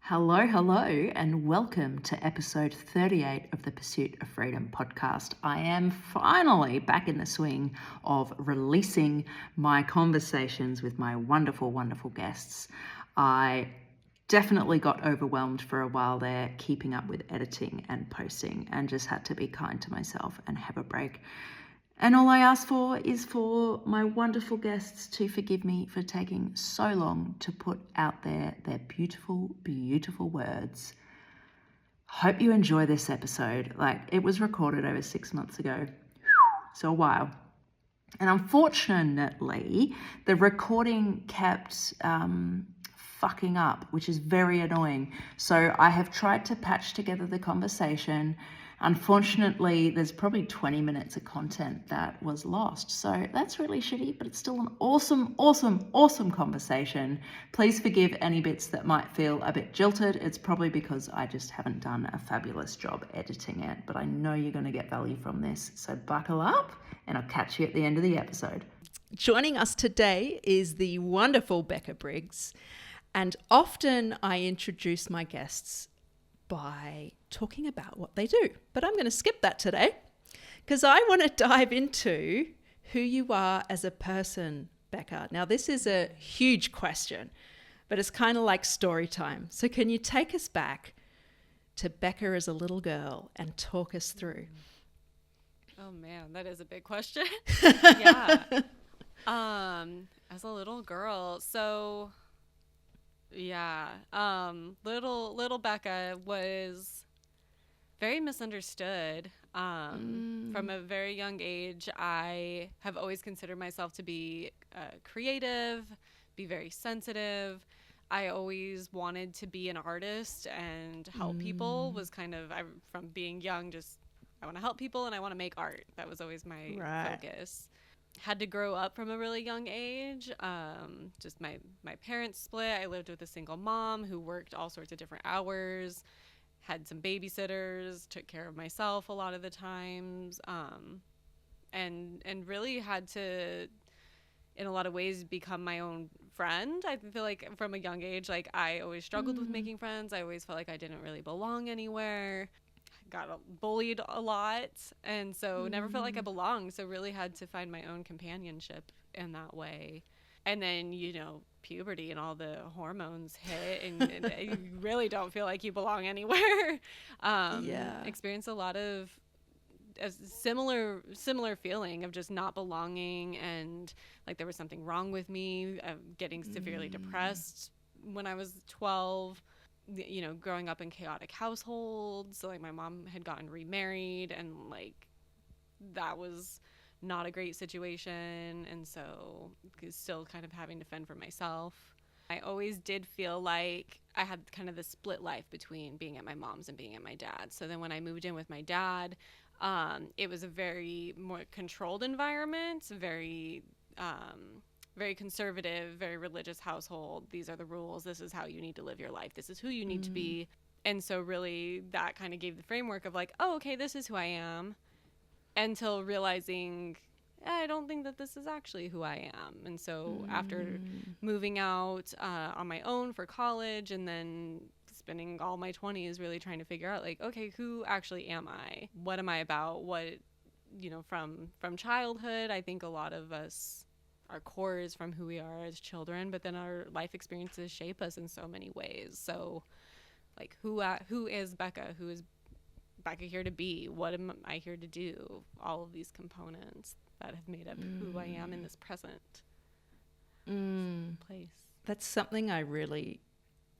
Hello, hello, and welcome to episode 38 of the Pursuit of Freedom podcast. I am finally back in the swing of releasing my conversations with my wonderful, wonderful guests. I definitely got overwhelmed for a while there, keeping up with editing and posting, and just had to be kind to myself and have a break. And all I ask for is for my wonderful guests to forgive me for taking so long to put out there their beautiful, beautiful words. Hope you enjoy this episode. It was recorded over 6 months ago, so a while. And unfortunately, the recording kept fucking up, which is very annoying. So I have tried to patch together the conversation. Unfortunately, there's probably 20 minutes of content that was lost. So that's really shitty, but it's still an awesome, awesome, awesome conversation. Please forgive any bits that might feel a bit jilted. It's probably because I just haven't done a fabulous job editing it, but I know you're going to get value from this. So buckle up and I'll catch you at the end of the episode. Joining us today is the wonderful Becca Briggs. And often I introduce my guests by talking about what they do. But I'm going to skip that today because I want to dive into who you are as a person, Becca. Now, this is a huge question, but it's kind of like story time. So can you take us back to Becca as a little girl and talk us through? Oh man, that is a big question. Yeah. As a little girl, so yeah, little Becca was very misunderstood. From a very young age, I have always considered myself to be creative, be very sensitive. I always wanted to be an artist and help people. Was kind of from being young, just I want to help people and I want to make art. That was always my focus. Had to grow up from a really young age. Just my parents split. I lived with a single mom who worked all sorts of different hours, had some babysitters, took care of myself a lot of the times, and really had to, in a lot of ways, become my own friend. I feel like from a young age, like I always struggled with making friends. I always felt like I didn't really belong anywhere. Got bullied a lot, and so never felt like I belonged, so really had to find my own companionship in that way. And then puberty and all the hormones hit, and you really don't feel like you belong anywhere. Experience a lot of a similar feeling of just not belonging, and like there was something wrong with me, getting severely depressed when I was 12. Growing up in chaotic households. So like my mom had gotten remarried, and like that was not a great situation, and so still kind of having to fend for myself. I always did feel like I had kind of the split life between being at my mom's and being at my dad's. So then when I moved in with my dad, it was a very more controlled environment, very conservative, very religious household. These are the rules. This is how you need to live your life. This is who you need to be. And so really that kind of gave the framework of like, oh, okay, this is who I am, until realizing I don't think that this is actually who I am. And so after moving out on my own for college, and then spending all my 20s really trying to figure out like, okay, who actually am I? What am I about? What, from childhood, I think a lot of us, our core is from who we are as children, but then our life experiences shape us in so many ways. So like who is Becca? Who is Becca here to be? What am I here to do? All of these components that have made up who I am in this present place. That's something I really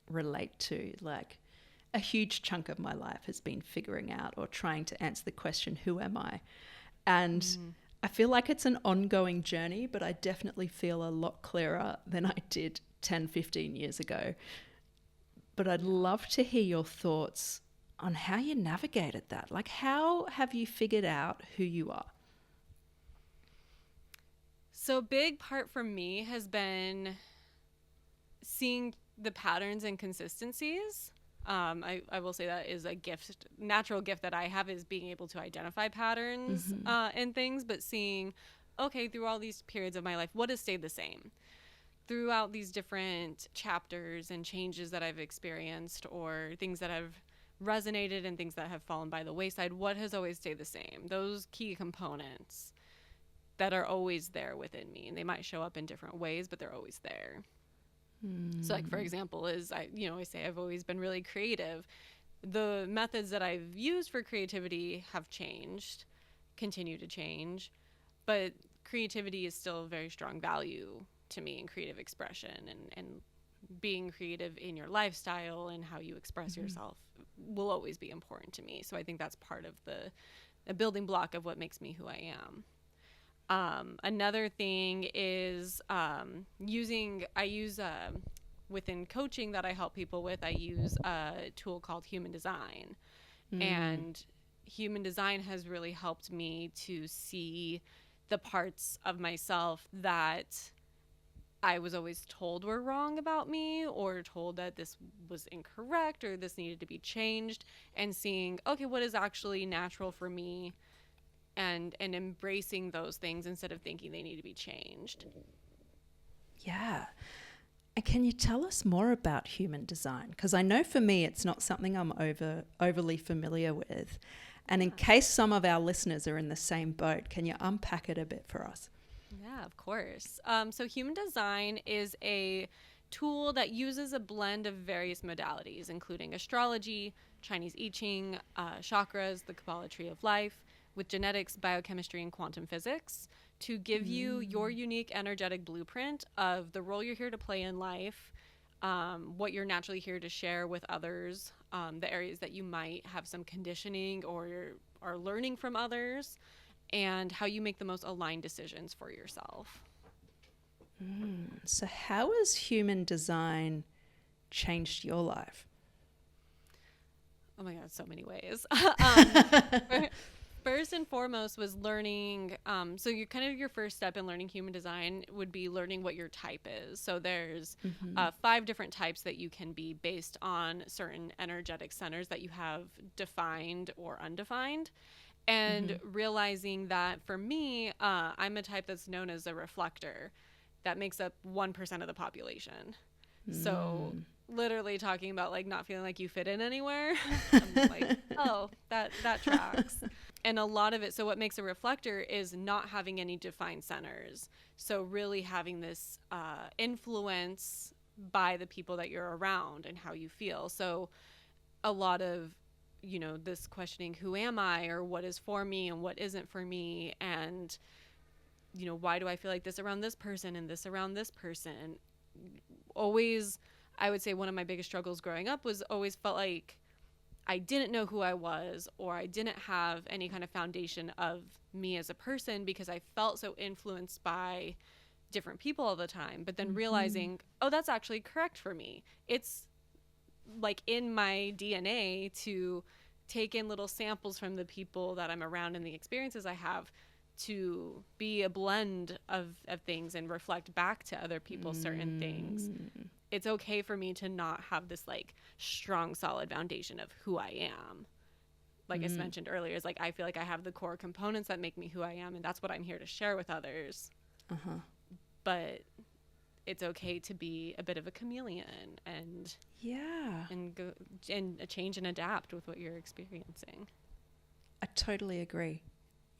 relate to. Like a huge chunk of my life has been figuring out or trying to answer the question, who am I? And I feel like it's an ongoing journey, but I definitely feel a lot clearer than I did 10, 15 years ago. But I'd love to hear your thoughts on how you navigated that. Like, how have you figured out who you are? So a big part for me has been seeing the patterns and consistencies. I will say that is a gift, natural gift that I have, is being able to identify patterns in things, but seeing, okay, through all these periods of my life, what has stayed the same? throughout these different chapters and changes that I've experienced, or things that have resonated and things that have fallen by the wayside, what has always stayed the same? Those key components that are always there within me, and they might show up in different ways, but they're always there. So like, for example, I say I've always been really creative. The methods that I've used for creativity have changed, continue to change, but creativity is still a very strong value to me, in creative expression, and being creative in your lifestyle and how you express yourself will always be important to me. So I think that's part of the building block of what makes me who I am. Another thing is within coaching that I help people with, I use a tool called human design. And human design has really helped me to see the parts of myself that I was always told were wrong about me, or told that this was incorrect or this needed to be changed, and seeing, okay, what is actually natural for me, and embracing those things instead of thinking they need to be changed. Yeah. And can you tell us more about human design? Because I know for me, it's not something I'm overly familiar with. And in case some of our listeners are in the same boat, can you unpack it a bit for us? Yeah, of course. So human design is a tool that uses a blend of various modalities, including astrology, Chinese I Ching, chakras, the Kabbalah tree of life, with genetics, biochemistry, and quantum physics, to give you your unique energetic blueprint of the role you're here to play in life, what you're naturally here to share with others, the areas that you might have some conditioning or are learning from others, and how you make the most aligned decisions for yourself. So how has human design changed your life? Oh my God, so many ways. First and foremost was learning. So your first step in learning human design would be learning what your type is. So there's 5 different types that you can be based on certain energetic centers that you have defined or undefined. And realizing that for me, I'm a type that's known as a reflector. That makes up 1% of the population. So literally talking about like not feeling like you fit in anywhere. I'm like, oh, that tracks. And a lot of it, so what makes a reflector is not having any defined centers. So really having this influence by the people that you're around and how you feel. So a lot of, this questioning, who am I, or what is for me and what isn't for me, and why do I feel like this around this person and this around this person? Always, I would say one of my biggest struggles growing up was always felt like I didn't know who I was, or I didn't have any kind of foundation of me as a person, because I felt so influenced by different people all the time. But then realizing, oh, that's actually correct for me. It's like in my DNA to take in little samples from the people that I'm around and the experiences I have, to be a blend of things and reflect back to other people certain things. It's okay for me to not have this like strong, solid foundation of who I am. Like I mentioned earlier, is like I feel like I have the core components that make me who I am, and that's what I'm here to share with others. But it's okay to be a bit of a chameleon and go and change and adapt with what you're experiencing. I totally agree.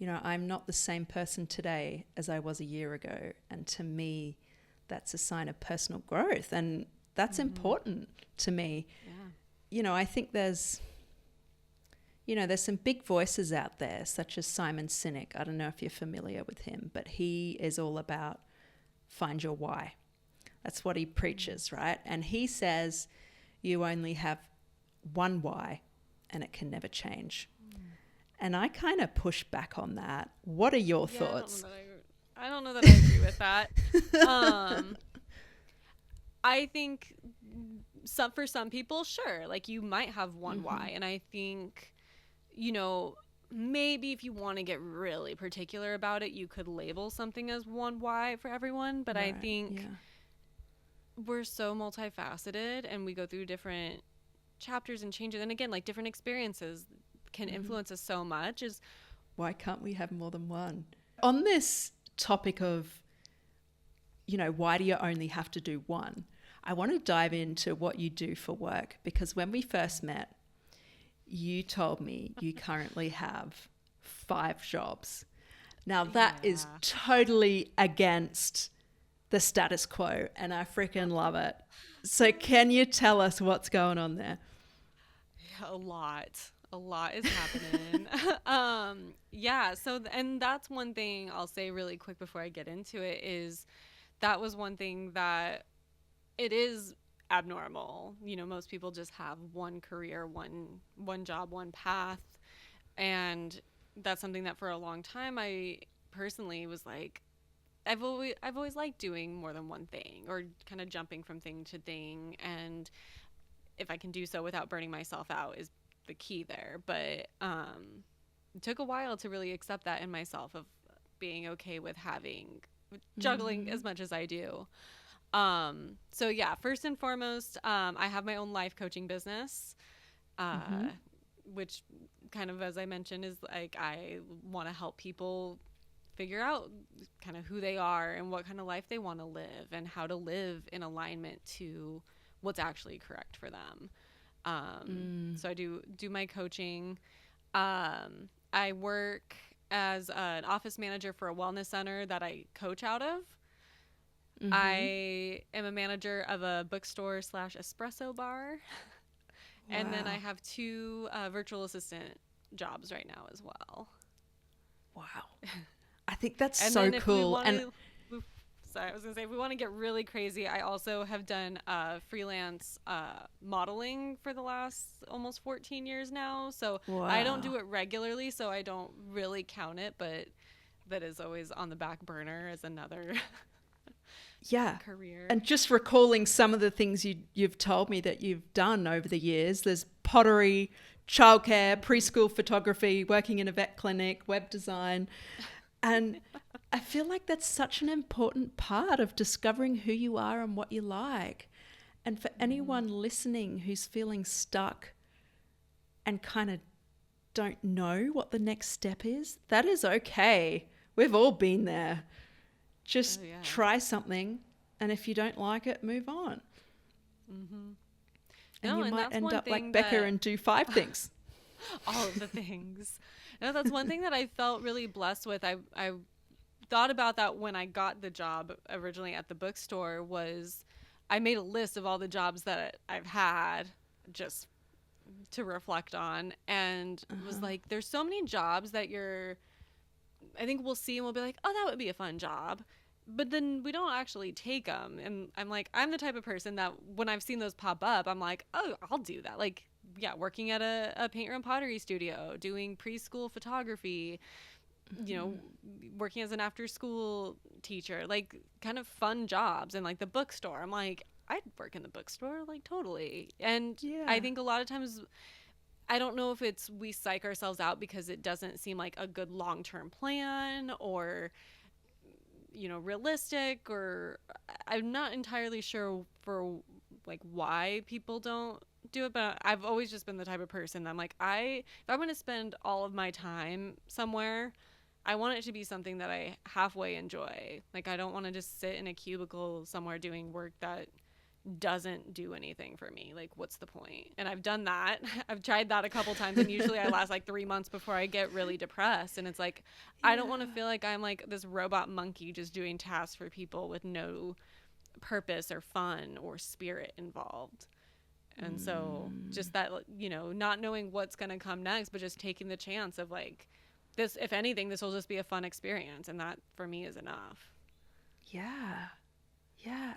I'm not the same person today as I was a year ago. And to me, that's a sign of personal growth. And that's important to me. Yeah. I think there's some big voices out there, such as Simon Sinek. I don't know if you're familiar with him, but he is all about find your why. That's what he preaches, right? And he says you only have one why and it can never change. And I kind of push back on that. What are your thoughts? I don't know that I agree with that. I think for some people, sure, like you might have one why. And I think, maybe if you want to get really particular about it, you could label something as one why for everyone. But right, I think we're so multifaceted and we go through different chapters and changes. And again, like different experiences can influence us so much. Is why can't we have more than one? On this topic of why do you only have to do one? I want to dive into what you do for work, because when we first met, you told me you currently have 5 jobs. Now that is totally against the status quo, and I freaking love it. So can you tell us what's going on there? A lot is happening. And that's one thing I'll say really quick before I get into it, is that was one thing that it is abnormal. Most people just have one career, one job, one path. And that's something that for a long time I personally was like, I've always liked doing more than one thing, or kind of jumping from thing to thing, and if I can do so without burning myself out is the key there. But it took a while to really accept that in myself, of being okay with juggling as much as I do. So yeah, first and foremost, I have my own life coaching business, which kind of, as I mentioned, is like, I want to help people figure out kind of who they are and what kind of life they want to live, and how to live in alignment to what's actually correct for them. So I do my coaching. I work as an office manager for a wellness center that I coach out of. I am a manager of a bookstore / espresso bar. Wow. And then I have 2 virtual assistant jobs right now as well. Wow. I think that's so cool. Sorry, I was going to say, if we want to get really crazy, I also have done freelance modeling for the last almost 14 years now. So wow. I don't do it regularly, so I don't really count it, but that is always on the back burner as another career. And just recalling some of the things you've told me that you've done over the years, there's pottery, childcare, preschool photography, working in a vet clinic, web design. And I feel like that's such an important part of discovering who you are and what you like. And for anyone listening who's feeling stuck and kind of don't know what the next step is, that is okay. We've all been there. Just try something, and if you don't like it, move on. And you might end up like Becca and do 5 things. All of the things. No, that's one thing that I felt really blessed with. I thought about that when I got the job originally at the bookstore. Was I made a list of all the jobs that I've had, just to reflect on, and was like, there's so many jobs that I think we'll see and we'll be like, oh, that would be a fun job. But then we don't actually take them. And I'm like, I'm the type of person that when I've seen those pop up, I'm like, oh, I'll do that. Like, yeah, working at a paint room pottery studio, doing preschool photography, working as an after school teacher, like kind of fun jobs. And like the bookstore, I'm like, I'd work in the bookstore, like totally. And I think a lot of times, I don't know if it's we psych ourselves out because it doesn't seem like a good long-term plan, or realistic, or I'm not entirely sure for like why people don't do it. But I've always just been the type of person that I'm like, if I'm going to spend all of my time somewhere, I want it to be something that I halfway enjoy. Like, I don't want to just sit in a cubicle somewhere doing work that doesn't do anything for me. Like, what's the point? And I've done that. I've tried that a couple times, and usually I last like 3 months before I get really depressed. And it's like, I don't want to feel like I'm like this robot monkey just doing tasks for people with no purpose or fun or spirit involved. And so just that, not knowing what's going to come next, but just taking the chance of like, this, if anything, this will just be a fun experience. And that for me is enough. Yeah.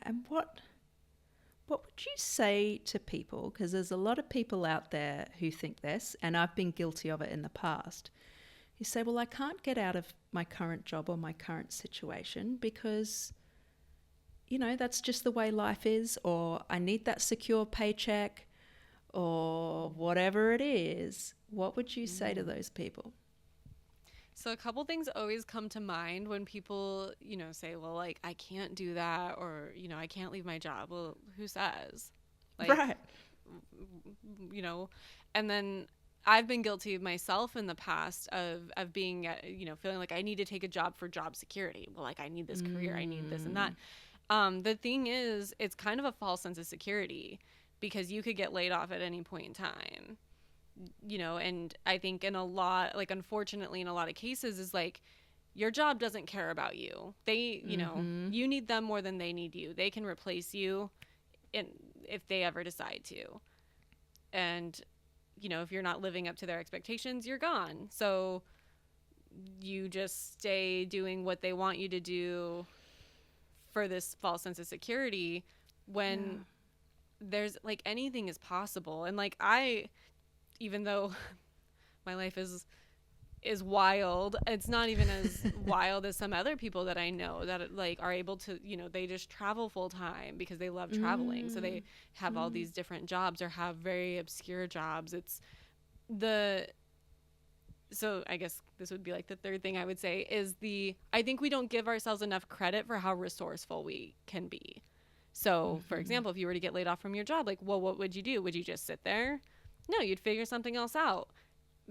And what would you say to people? Because there's a lot of people out there who think this, and I've been guilty of it in the past. You say, well, I can't get out of my current job or my current situation because, that's just the way life is, or I need that secure paycheck, or whatever it is. What would you say to those people? So a couple things always come to mind when people, say, well, like, I can't do that, or, I can't leave my job. Well, who says? Like, right. And then I've been guilty of myself in the past of being, feeling like I need to take a job for job security. Well, like, I need this career, I need this and that. The thing is, it's kind of a false sense of security because you could get laid off at any point in time, and I think in a lot, like, unfortunately, in a lot of cases is like, your job doesn't care about you. They, you need them more than they need you. They can replace you if they ever decide to. And, if you're not living up to their expectations, you're gone. So you just stay doing what they want you to do for this false sense of security when there's, like, anything is possible. And, like, even though my life is wild, it's not even as wild as some other people that I know that, like, are able to, they just travel full time because they love traveling. So they have all these different jobs or have very obscure jobs. So I guess this would be like the third thing I would say is I think we don't give ourselves enough credit for how resourceful we can be. So, for example, if you were to get laid off from your job, like, well, what would you do? Would you just sit there? No, you'd figure something else out.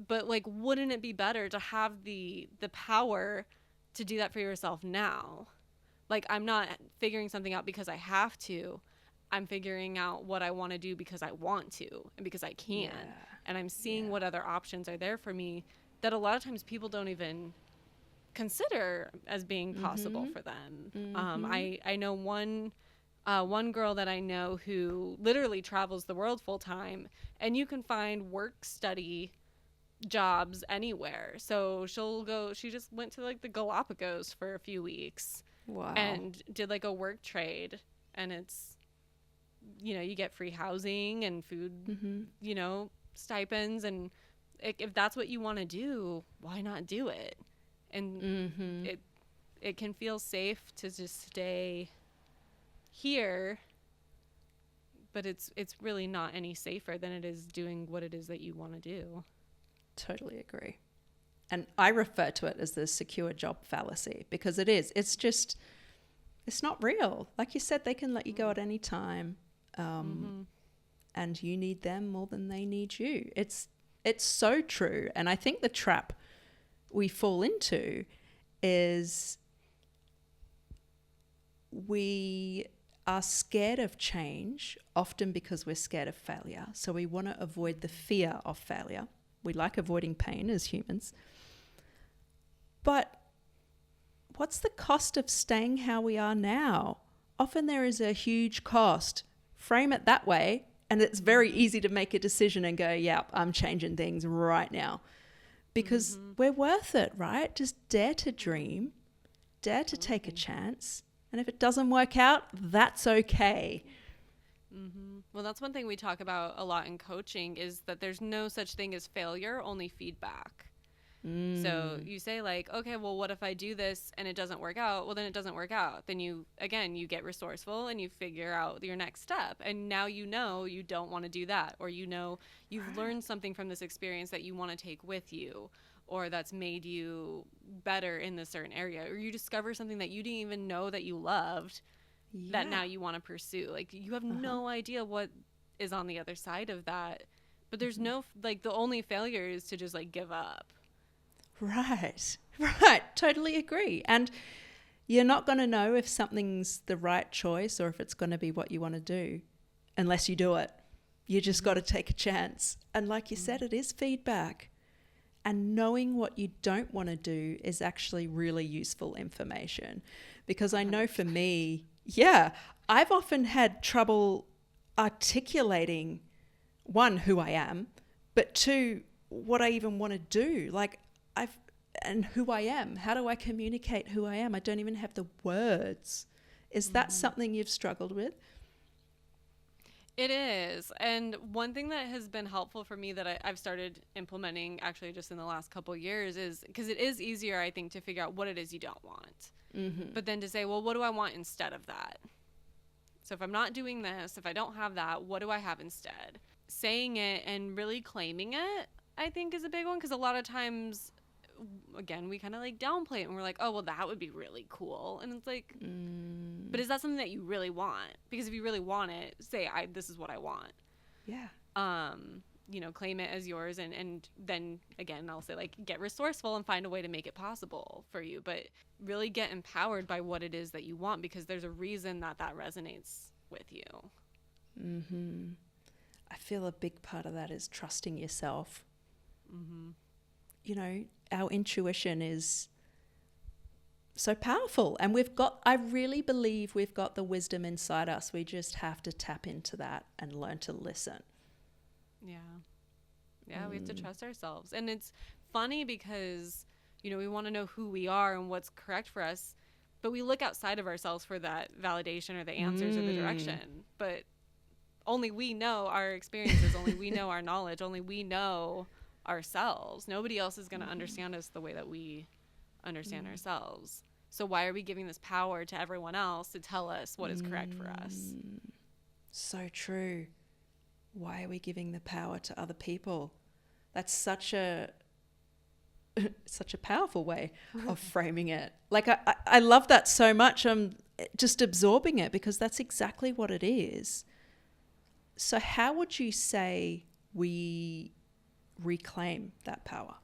But, like, wouldn't it be better to have the power to do that for yourself now? Like, I'm not figuring something out because I have to. I'm figuring out what I want to do because I want to and because I can. Yeah. And I'm seeing what other options are there for me that a lot of times people don't even consider as being possible for them. I know one girl that I know who literally travels the world full time, and you can find work-study jobs anywhere. So she just went to, like, the Galapagos for a few weeks. Wow. And did, like, a work trade, and it's, you get free housing and food, stipends, and if that's what you want to do, why not do it? And it can feel safe to just stay here, but it's really not any safer than it is doing what it is that you want to do. Totally agree. And I refer to it as the secure job fallacy because it's not real. Like you said, they can let you go at any time. And you need them more than they need you. It's so true. And I think the trap we fall into is we are scared of change, often because we're scared of failure. So we want to avoid the fear of failure. We like avoiding pain as humans. But what's the cost of staying how we are now? Often there is a huge cost. Frame it that way, and it's very easy to make a decision and go, yeah, I'm changing things right now. Because we're worth it, right? Just dare to dream, dare to take a chance. And if it doesn't work out, that's okay. Well, that's one thing we talk about a lot in coaching is that there's no such thing as failure, only feedback. So you say, like, okay, well, what if I do this and it doesn't work out? Well, then it doesn't work out. Then you get resourceful and you figure out your next step. And now you don't want to do that. Or you've learned something from this experience that you want to take with you, or that's made you better in this certain area. Or you discover something that you didn't even know that you loved that now you want to pursue. Like, you have no idea what is on the other side of that. But there's no, like, the only failure is to just, like, give up. Right. Totally agree. And you're not going to know if something's the right choice or if it's going to be what you want to do unless you do it. You just got to take a chance. And like you said, it is feedback. And knowing what you don't want to do is actually really useful information. Because I know for me, I've often had trouble articulating, one, who I am, but two, what I even want to do. Like, and who I am. How do I communicate who I am? I don't even have the words. Is that something you've struggled with? It is. And one thing that has been helpful for me that I've started implementing actually just in the last couple of years is because it is easier, I think, to figure out what it is you don't want. But then to say, well, what do I want instead of that? So if I'm not doing this, if I don't have that, what do I have instead? Saying it and really claiming it, I think, is a big one, because a lot of times, again, we kind of like downplay it and we're like, oh, well, that would be really cool. And it's like, but is that something that you really want? Because if you really want it, say, this is what I want. Yeah. claim it as yours, and then again, I'll say, like, get resourceful and find a way to make it possible for you, but really get empowered by what it is that you want, because there's a reason that resonates with you. Mm-hmm. I feel a big part of that is trusting yourself. Mm-hmm. Our intuition is so powerful, and I really believe we've got the wisdom inside us. We just have to tap into that and learn to listen. Yeah, we have to trust ourselves. And it's funny because, we want to know who we are and what's correct for us, but we look outside of ourselves for that validation or the answers or the direction. But only we know our experiences, only we know our knowledge, only we know ourselves. Nobody else is going to understand us the way that we understand ourselves. So why are we giving this power to everyone else to tell us what is correct for us? So true. Why are we giving the power to other people? That's such a powerful way of framing it. Like, I love that so much. I'm just absorbing it because that's exactly what it is. So how would you say we reclaim that power?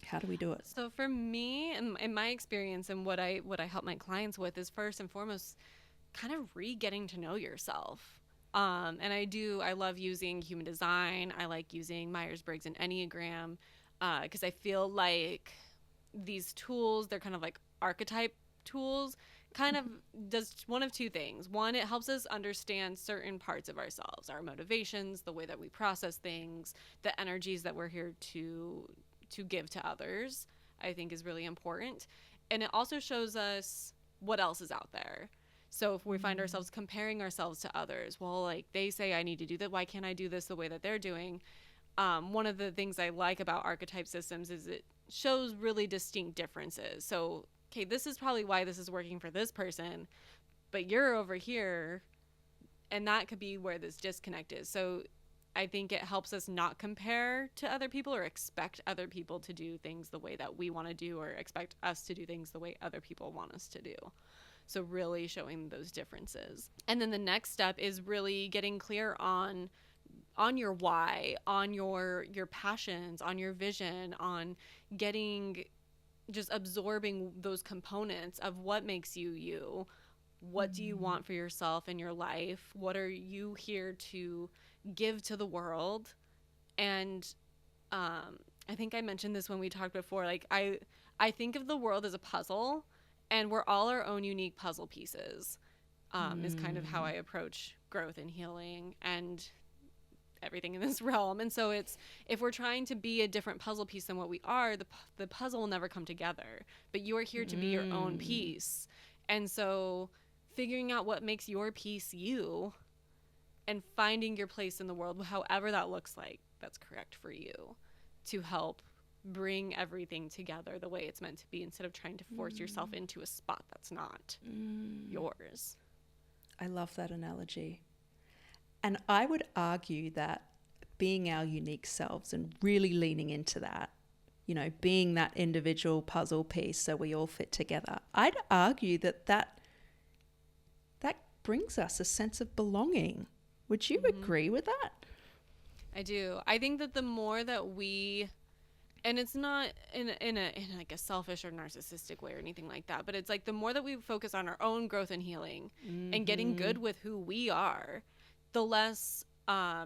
How do we do it? So for me, in my experience, and what I help my clients with is, first and foremost, kind of getting to know yourself. And I love using human design. I like using Myers-Briggs and Enneagram, because I feel like these tools, they're kind of like archetype tools, kind of does one of two things. One, it helps us understand certain parts of ourselves, our motivations, the way that we process things, the energies that we're here to give to others, I think is really important. And it also shows us what else is out there. So if we find ourselves comparing ourselves to others, well, like, they say I need to do that, why can't I do this the way that they're doing? One of the things I like about archetype systems is it shows really distinct differences. So, okay, this is probably why this is working for this person, but you're over here, and that could be where this disconnect is. So I think it helps us not compare to other people or expect other people to do things the way that we want to do, or expect us to do things the way other people want us to do. So really showing those differences. And then the next step is really getting clear on your why, on your passions, on your vision, on just absorbing those components of what makes you you. What do you want for yourself in your life? What are you here to give to the world? And I think I mentioned this when we talked before. Like, I think of the world as a puzzle, and we're all our own unique puzzle pieces, is kind of how I approach growth and healing and everything in this realm. And so if we're trying to be a different puzzle piece than what we are, the puzzle will never come together. But you are here to be your own piece. And so figuring out what makes your piece you, and finding your place in the world, however that looks like, that's correct for you, to help bring everything together the way it's meant to be, instead of trying to force yourself into a spot that's not yours. I love that analogy. And I would argue that being our unique selves and really leaning into that, being that individual puzzle piece so we all fit together, I'd argue that brings us a sense of belonging. Would you agree with that? I do. I think that the more that and it's not in like a selfish or narcissistic way or anything like that, but it's like the more that we focus on our own growth and healing and getting good with who we are, the less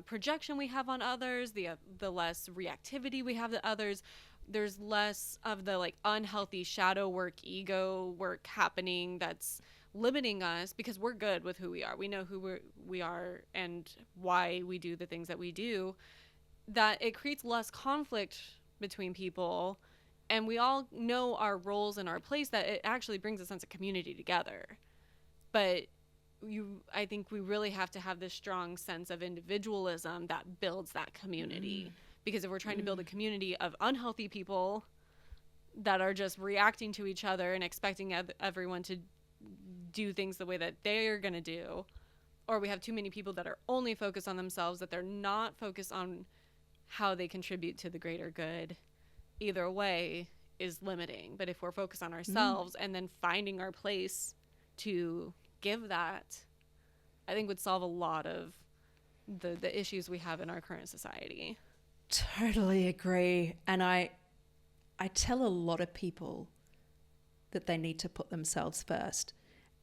projection we have on others, the less reactivity we have to others. There's less of the like unhealthy shadow work, ego work happening that's limiting us, because we're good with who we are. We know who we are and why we do the things that we do, that it creates less conflict between people, and we all know our roles and our place, that it actually brings a sense of community together. But I think we really have to have this strong sense of individualism that builds that community. Because if we're trying to build a community of unhealthy people that are just reacting to each other and expecting everyone to do things the way that they're going to do, or we have too many people that are only focused on themselves, that they're not focused on how they contribute to the greater good, either way is limiting. But if we're focused on ourselves and then finding our place to give that, I think would solve a lot of the issues we have in our current society. Totally agree. And I tell a lot of people that they need to put themselves first.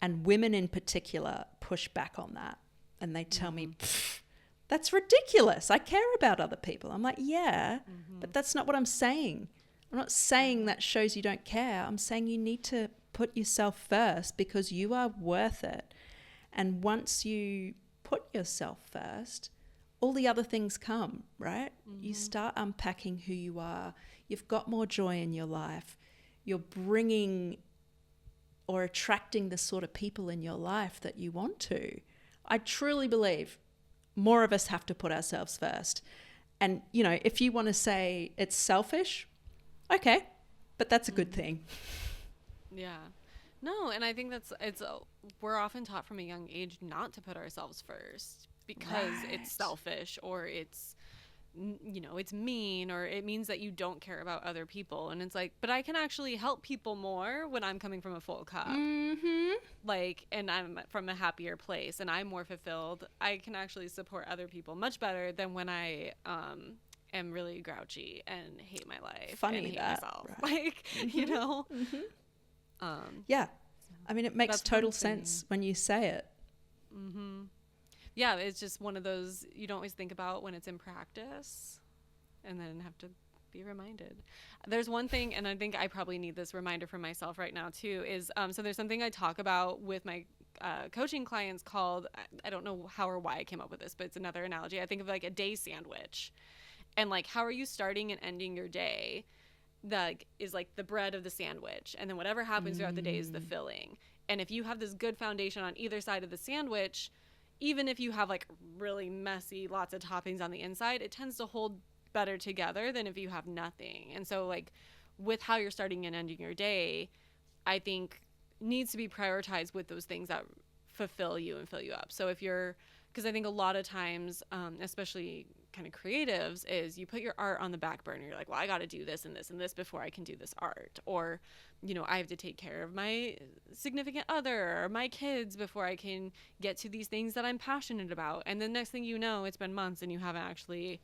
And women in particular push back on that. And they tell me, that's ridiculous. I care about other people. I'm like, yeah, but that's not what I'm saying. I'm not saying that shows you don't care. I'm saying you need to put yourself first because you are worth it. And once you put yourself first, all the other things come, right? You start unpacking who you are. You've got more joy in your life. You're bringing or attracting the sort of people in your life that you want to. I truly believe more of us have to put ourselves first. And, you know, if you want to say it's selfish, okay, but that's a good thing. Yeah. No, and I think we're often taught from a young age not to put ourselves first because it's selfish or it's, you know, it's mean or it means that you don't care about other people. And it's like, but I can actually help people more when I'm coming from a full cup. Like, and I'm from a happier place and I'm more fulfilled. I can actually support other people much better than when I am really grouchy and hate my life and hate myself. Right. Like, you know? Yeah. I mean, it makes total sense when you say it. Yeah, it's just one of those you don't always think about when it's in practice and then have to be reminded. There's one thing, and I think I probably need this reminder for myself right now too, is so there's something I talk about with my coaching clients called, I don't know how or why I came up with this, but it's another analogy. I think of like a day sandwich. And like, how are you starting and ending your day? That is like the bread of the sandwich. And then whatever happens throughout the day is the filling. And if you have this good foundation on either side of the sandwich, even if you have like really messy, lots of toppings on the inside, it tends to hold better together than if you have nothing. And so like with how you're starting and ending your day, I think needs to be prioritized with those things that fulfill you and fill you up. So if you're, because I think a lot of times, especially kind of creatives, is you put your art on the back burner. You're like, well, I got to do this and this and this before I can do this art. Or, you know, I have to take care of my significant other or my kids before I can get to these things that I'm passionate about. And the next thing you know, it's been months and you haven't actually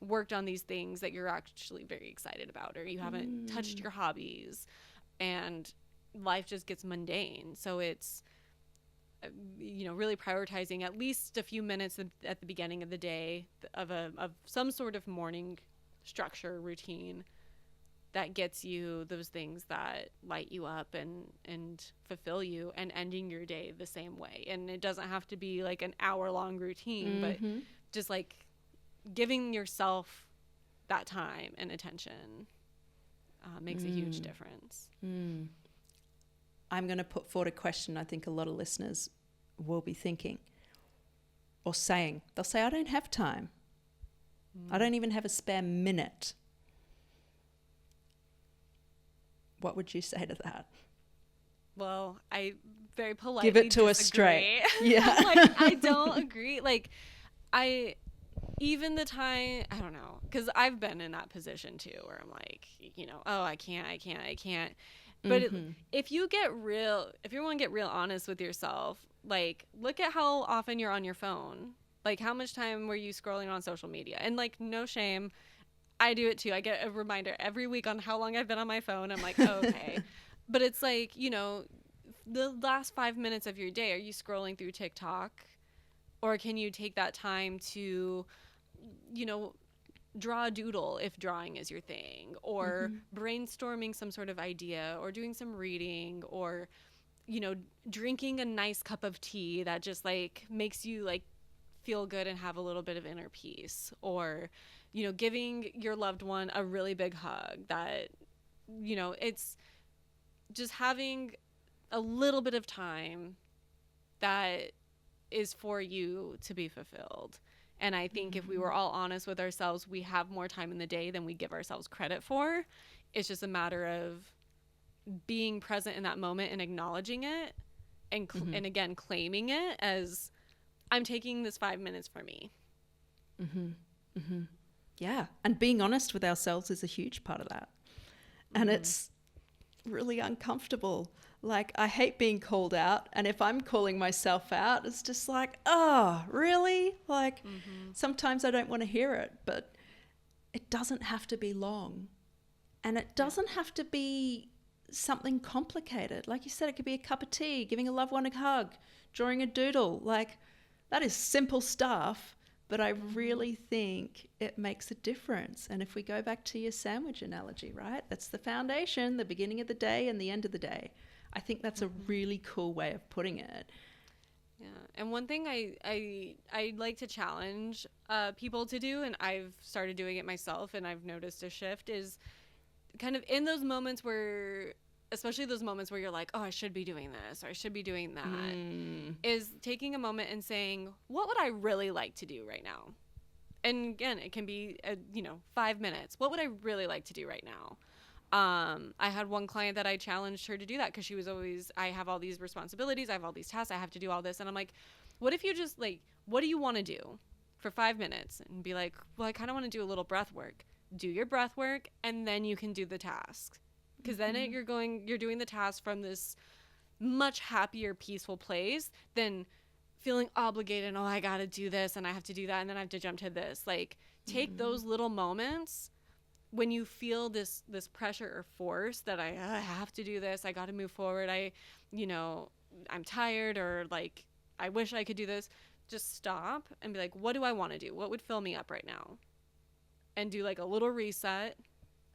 worked on these things that you're actually very excited about, or you haven't touched your hobbies, and life just gets mundane. So it's, you know, really prioritizing at least a few minutes at the beginning of the day of some sort of morning structure routine that gets you those things that light you up and fulfill you, and ending your day the same way. And it doesn't have to be like an hour-long routine, but just like giving yourself that time and attention makes a huge difference. I'm going to put forward a question I think a lot of listeners will be thinking or saying. They'll say, I don't have time. I don't even have a spare minute. What would you say to that? Well, I very politely give it to disagree. us straight. Yeah. Like, I don't agree. Like, even the time, I don't know, because I've been in that position too, where I'm like, you know, oh, I can't. But if you want to get real honest with yourself, like, look at how often you're on your phone. Like, how much time were you scrolling on social media? And like, no shame, I do it too. I get a reminder every week on how long I've been on my phone. I'm like, oh, okay. But it's like, you know, the last 5 minutes of your day, are you scrolling through TikTok? Or can you take that time to, you know, draw a doodle if drawing is your thing, or brainstorming some sort of idea, or doing some reading, or, you know, drinking a nice cup of tea that just like makes you like feel good and have a little bit of inner peace, or, you know, giving your loved one a really big hug. That, you know, it's just having a little bit of time that is for you to be fulfilled. And I think if we were all honest with ourselves, we have more time in the day than we give ourselves credit for. It's just a matter of being present in that moment and acknowledging it, and and again, claiming it as, I'm taking this 5 minutes for me. Yeah. And being honest with ourselves is a huge part of that. And it's really uncomfortable. Like, I hate being called out. And if I'm calling myself out, it's just like, oh, really? Like, sometimes I don't want to hear it, but it doesn't have to be long. And it doesn't have to be something complicated. Like you said, it could be a cup of tea, giving a loved one a hug, drawing a doodle. Like, that is simple stuff, but I really think it makes a difference. And if we go back to your sandwich analogy, right? That's the foundation, the beginning of the day and the end of the day. I think that's a really cool way of putting it. Yeah, and one thing I like to challenge people to do, and I've started doing it myself, and I've noticed a shift, is kind of in those moments where, especially those moments where you're like, oh, I should be doing this or I should be doing that, is taking a moment and saying, what would I really like to do right now? And again, it can be 5 minutes. What would I really like to do right now? I had one client that I challenged her to do that because she was always, I have all these responsibilities, I have all these tasks, I have to do all this. And I'm like, what if you just what do you want to do for 5 minutes? And be like, well, I kind of want to do a little breath work. Do your breath work, and then you can do the task. Because then you're doing the task from this much happier, peaceful place than feeling obligated. Oh, I got to do this and I have to do that. And then I have to jump to this. Like, take those little moments when you feel this pressure or force that I have to do this, I got to move forward, I'm tired, or like, I wish I could do this. Just stop and be like, what do I want to do? What would fill me up right now? And do like a little reset.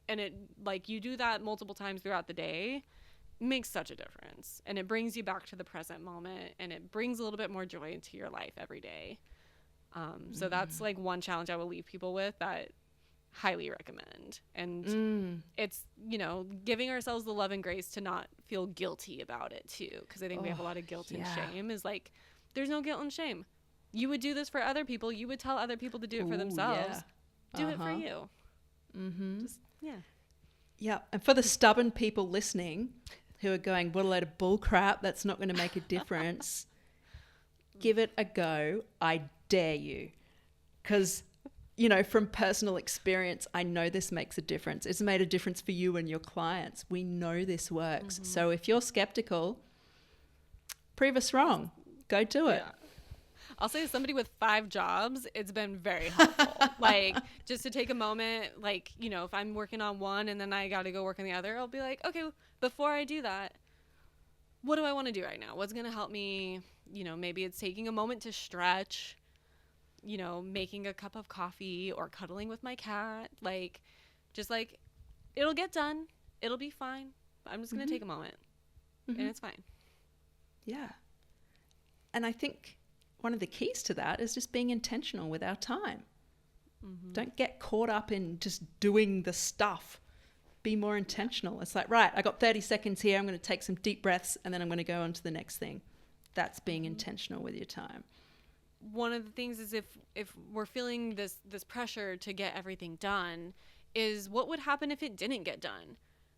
And it, like, you do that multiple times throughout the day, makes such a difference. And it brings you back to the present moment, and it brings a little bit more joy into your life every day. So that's like one challenge I will leave people with that highly recommend. And it's, giving ourselves the love and grace to not feel guilty about it too, because I think we have a lot of guilt and shame. Is like, there's no guilt and shame. You would do this for other people, you would tell other people to do it for themselves. Do it for you. Just, And for the stubborn people listening who are going, what a load of bull crap, that's not going to make a difference, give it a go. I dare you. Because from personal experience, I know this makes a difference. It's made a difference for you and your clients. We know this works. So if you're skeptical, prove us wrong. Go do it. Yeah. I'll say, as somebody with 5 jobs, it's been very helpful. Like, just to take a moment, like, if I'm working on one and then I got to go work on the other, I'll be like, okay, before I do that, what do I want to do right now? What's going to help me? Maybe it's taking a moment to stretch, making a cup of coffee or cuddling with my cat. Like, just like, it'll get done. It'll be fine. I'm just going to take a moment and it's fine. Yeah. And I think one of the keys to that is just being intentional with our time. Don't get caught up in just doing the stuff. Be more intentional. It's like, right, I got 30 seconds here. I'm going to take some deep breaths and then I'm going to go on to the next thing. That's being intentional with your time. One of the things is, if we're feeling this pressure to get everything done, is what would happen if it didn't get done?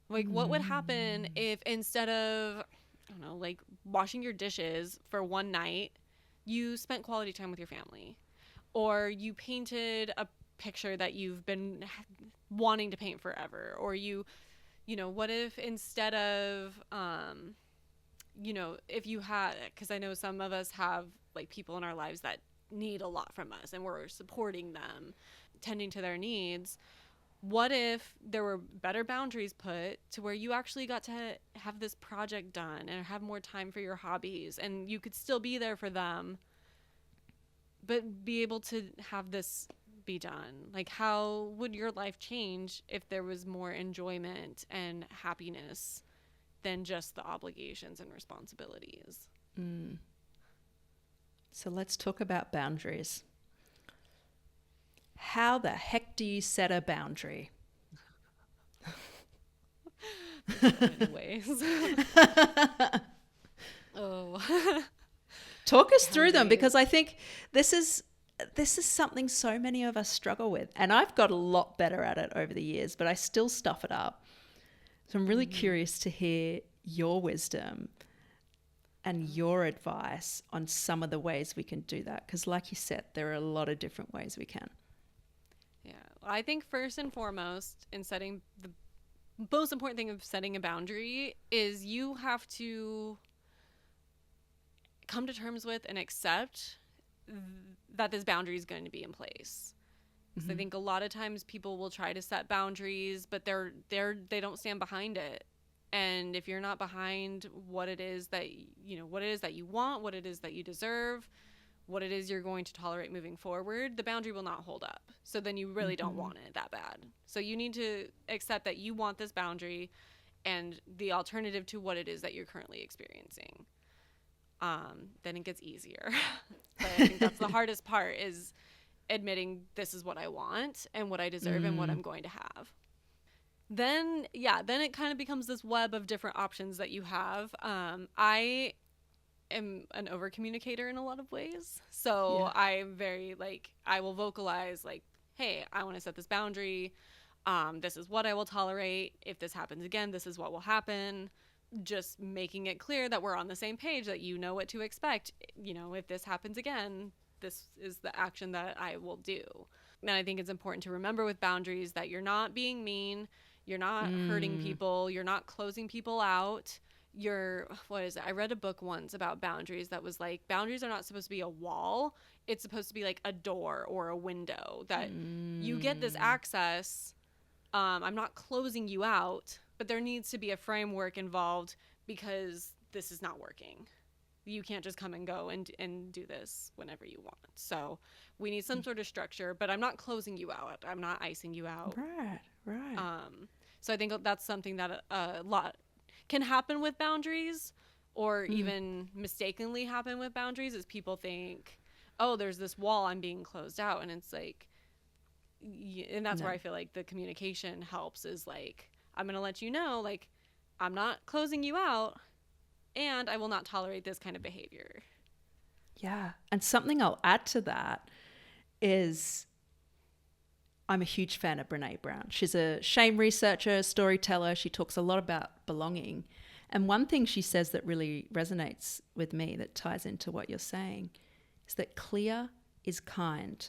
Like, what would happen if instead of, I don't know, like washing your dishes for one night, you spent quality time with your family, or you painted a picture that you've been wanting to paint forever, or what if instead of, if you had, because I know some of us have like people in our lives that need a lot from us and we're supporting them, tending to their needs. What if there were better boundaries put to where you actually got to have this project done and have more time for your hobbies, and you could still be there for them, but be able to have this be done? Like, how would your life change if there was more enjoyment and happiness than just the obligations and responsibilities? So let's talk about boundaries. How the heck do you set a boundary? So many ways. Talk us through them, because I think this is something so many of us struggle with. And I've got a lot better at it over the years, but I still stuff it up. So I'm really curious to hear your wisdom and your advice on some of the ways we can do that. Because like you said, there are a lot of different ways we can. Yeah. I think first and foremost, in setting the most important thing of setting a boundary is you have to come to terms with and accept that this boundary is going to be in place. So I think a lot of times people will try to set boundaries, but they don't stand behind it. And if you're not behind what it is that what it is that you want, what it is that you deserve, what it is you're going to tolerate moving forward, the boundary will not hold up. So then you really don't want it that bad. So you need to accept that you want this boundary and the alternative to what it is that you're currently experiencing. Then it gets easier. But I think that's the hardest part, is admitting this is what I want and what I deserve and what I'm going to have. Then it kind of becomes this web of different options that you have. I am an over communicator in a lot of ways. So I'm very I will vocalize hey, I want to set this boundary. This is what I will tolerate. If this happens again, this is what will happen. Just making it clear that we're on the same page, that you know what to expect. If this happens again, this is the action that I will do. And I think it's important to remember with boundaries that you're not being mean, you're not hurting people, you're not closing people out. I read a book once about boundaries that was boundaries are not supposed to be a wall. It's supposed to be a door or a window that you get this access. I'm not closing you out, but there needs to be a framework involved because this is not working. You can't just come and go and do this whenever you want. So we need some sort of structure, but I'm not closing you out. I'm not icing you out. Right. So I think that's something that a lot can happen with boundaries, or even mistakenly happen with boundaries, is people think, oh, there's this wall, I'm being closed out. And it's and that's where I feel like the communication helps, is I'm going to let you know, I'm not closing you out, and I will not tolerate this kind of behavior. Yeah. And something I'll add to that is I'm a huge fan of Brene Brown. She's a shame researcher, storyteller. She talks a lot about belonging. And one thing she says that really resonates with me, that ties into what you're saying, is that clear is kind.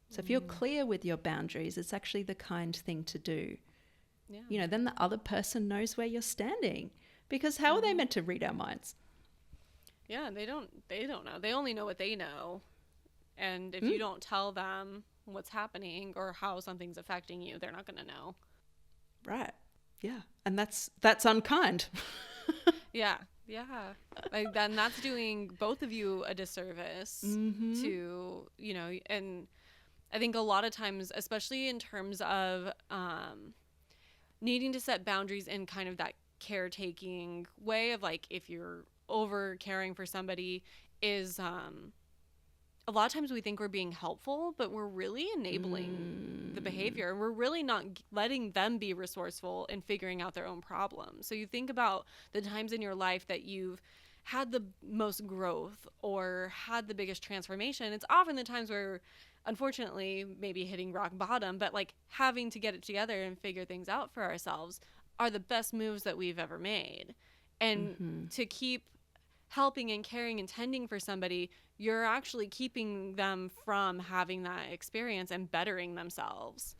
So if you're clear with your boundaries, it's actually the kind thing to do. Yeah. Then the other person knows where you're standing. Because how are they meant to read our minds? Yeah, they don't know. They only know what they know. And if you don't tell them what's happening or how something's affecting you, they're not going to know. Right. Yeah. And that's unkind. Yeah. Then that's doing both of you a disservice to, and I think a lot of times, especially in terms of needing to set boundaries in kind of that caretaking way of if you're over caring for somebody, is a lot of times we think we're being helpful, but we're really enabling the behavior. We're really not letting them be resourceful in figuring out their own problems. So you think about the times in your life that you've had the most growth or had the biggest transformation. It's often the times where, unfortunately, maybe hitting rock bottom, but having to get it together and figure things out for ourselves are the best moves that we've ever made. And to keep helping and caring and tending for somebody, you're actually keeping them from having that experience and bettering themselves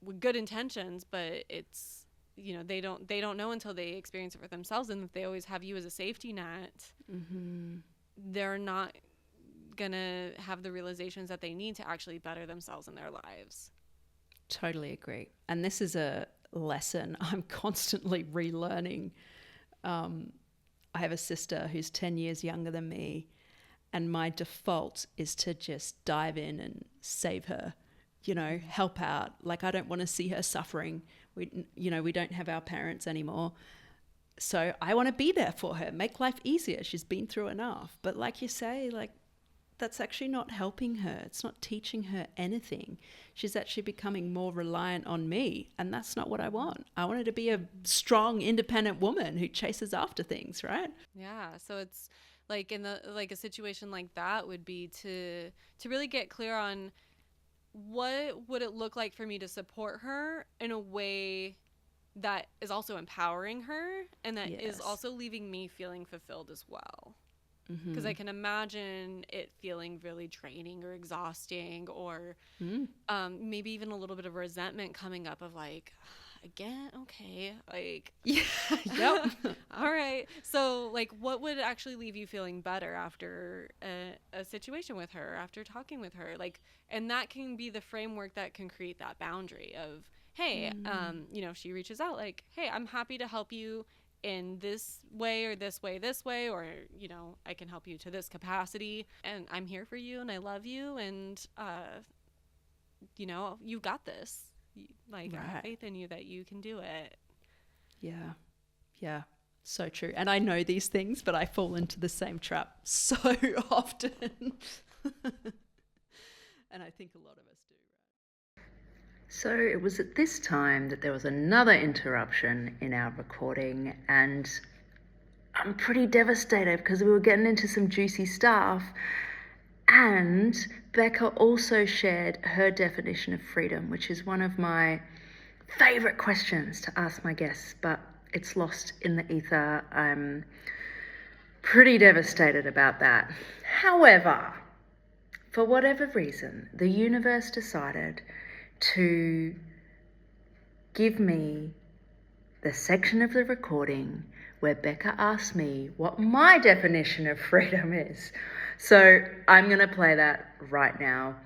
with good intentions, but it's they don't know until they experience it for themselves. And if they always have you as a safety net, they're not gonna have the realizations that they need to actually better themselves in their lives. Totally agree. And this is a lesson I'm constantly relearning. I have a sister who's 10 years younger than me, and my default is to just dive in and save her, help out. I don't want to see her suffering. We don't have our parents anymore. So I want to be there for her, make life easier. She's been through enough. But like you say, that's actually not helping her. It's not teaching her anything. She's actually becoming more reliant on me, and that's not what I want. I want her to be a strong, independent woman who chases after things, right? Yeah. So it's in a situation like that would be to really get clear on what would it look like for me to support her in a way that is also empowering her and that is also leaving me feeling fulfilled as well. Because I can imagine it feeling really draining or exhausting, or maybe even a little bit of resentment coming up of again, okay, like, Yeah. Yep. all right. So, like, what would actually leave you feeling better after a situation with her, after talking with her? Like, and that can be the framework that can create that boundary of, hey, you know, she reaches out like, hey, I'm happy to help you in this way or this way, or, you know, I can help you to this capacity, and I'm here for you and I love you, and, you know, you got this. Like, I have faith in you that you can do it. Yeah. Yeah. So true. And I know these things, but I fall into the same trap so often. And I think a lot of us do. So it was at this time that there was another interruption in our recording, and I'm pretty devastated because we were getting into some juicy stuff. And Becca also shared her definition of freedom, which is one of my favorite questions to ask my guests, but it's lost in the ether. I'm pretty devastated about that. However, for whatever reason, the universe decided to give me the section of the recording where Becca asked me what my definition of freedom is. So I'm going to play that right now.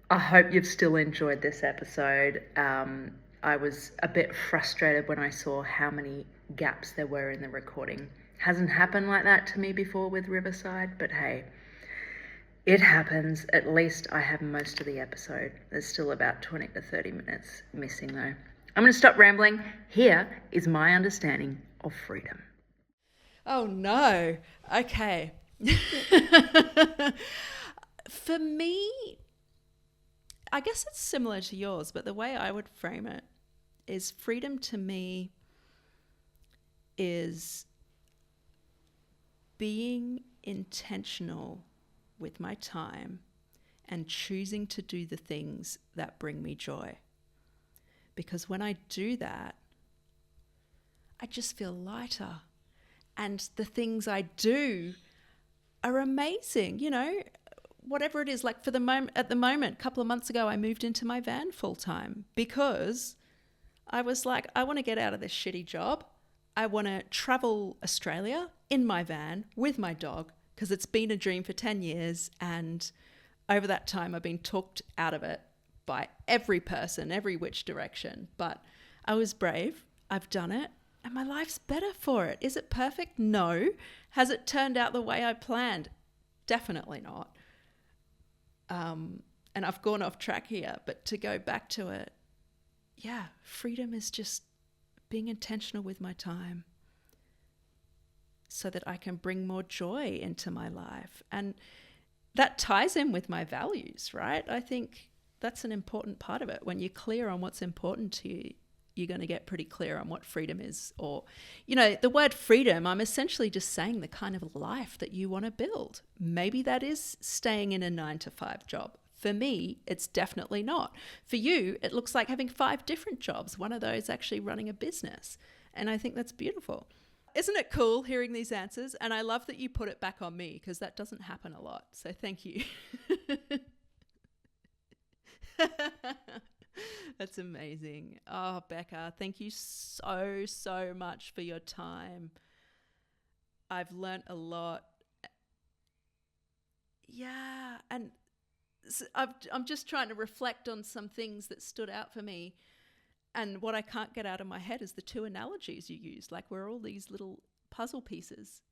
I hope you've still enjoyed this episode. I was a bit frustrated when I saw how many gaps there were in the recording. Hasn't happened like that to me before with Riverside, but hey, it happens. At least I have most of the episode. There's still about 20 to 30 minutes missing though. I'm going to stop rambling. Here is my understanding of freedom. Oh no. Okay. For me, I guess it's similar to yours, but the way I would frame it is freedom to me is being intentional with my time and choosing to do the things that bring me joy. Because when I do that, I just feel lighter. And the things I do are amazing, you know, whatever it is. Like at the moment, a couple of months ago, I moved into my van full time because I was like, I want to get out of this shitty job. I want to travel Australia in my van with my dog because it's been a dream for 10 years. And over that time, I've been talked out of it by every person, every which direction. But I was brave. I've done it. And my life's better for it. Is it perfect? No. Has it turned out the way I planned? Definitely not. And I've gone off track here, but to go back to it, yeah, freedom is just being intentional with my time so that I can bring more joy into my life. And that ties in with my values, right? I think that's an important part of it. When you're clear on what's important to you, you're going to get pretty clear on what freedom is. Or, you know, the word freedom, I'm essentially just saying the kind of life that you want to build. Maybe that is staying in a 9-to-5 job. For me, it's definitely not. For you, it looks like having 5 different jobs, one of those actually running a business. And I think that's beautiful. Isn't it cool hearing these answers? And I love that you put it back on me because that doesn't happen a lot. So thank you. That's amazing. Oh, Becca, thank you so much for your time. I've learnt a lot. Yeah, and I'm just trying to reflect on some things that stood out for me. And what I can't get out of my head is the 2 analogies you used. Like we're all these little puzzle pieces.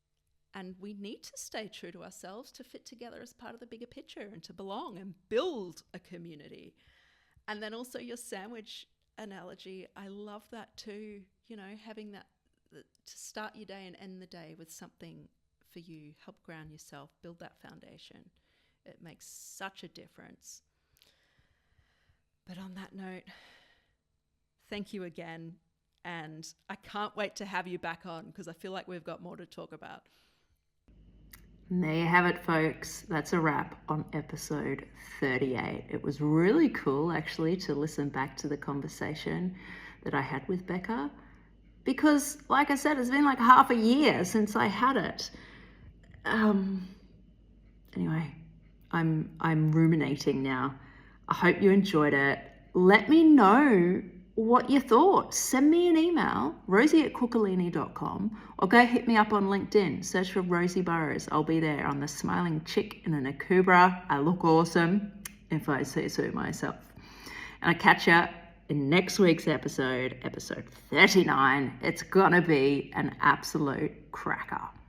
And we need to stay true to ourselves to fit together as part of the bigger picture and to belong and build a community. And then also your sandwich analogy, I love that too. You know, having that to start your day and end the day with something for you, help ground yourself, build that foundation. It makes such a difference. But on that note, thank you again. And I can't wait to have you back on because I feel like we've got more to talk about. And there you have it, folks. That's a wrap on episode 38. It was really cool, actually, to listen back to the conversation that I had with Becca because, like I said, it's been like half a year since I had it. Anyway, I'm ruminating now. I hope you enjoyed it. Let me know what you thought. Send me an email, rosie@cookalini.com, or go hit me up on LinkedIn. Search for Rosie Burrows. I'll be there. I'm the smiling chick in an akubra. I look awesome, if I say so myself. And I catch you in next week's episode 39. It's gonna be an absolute cracker.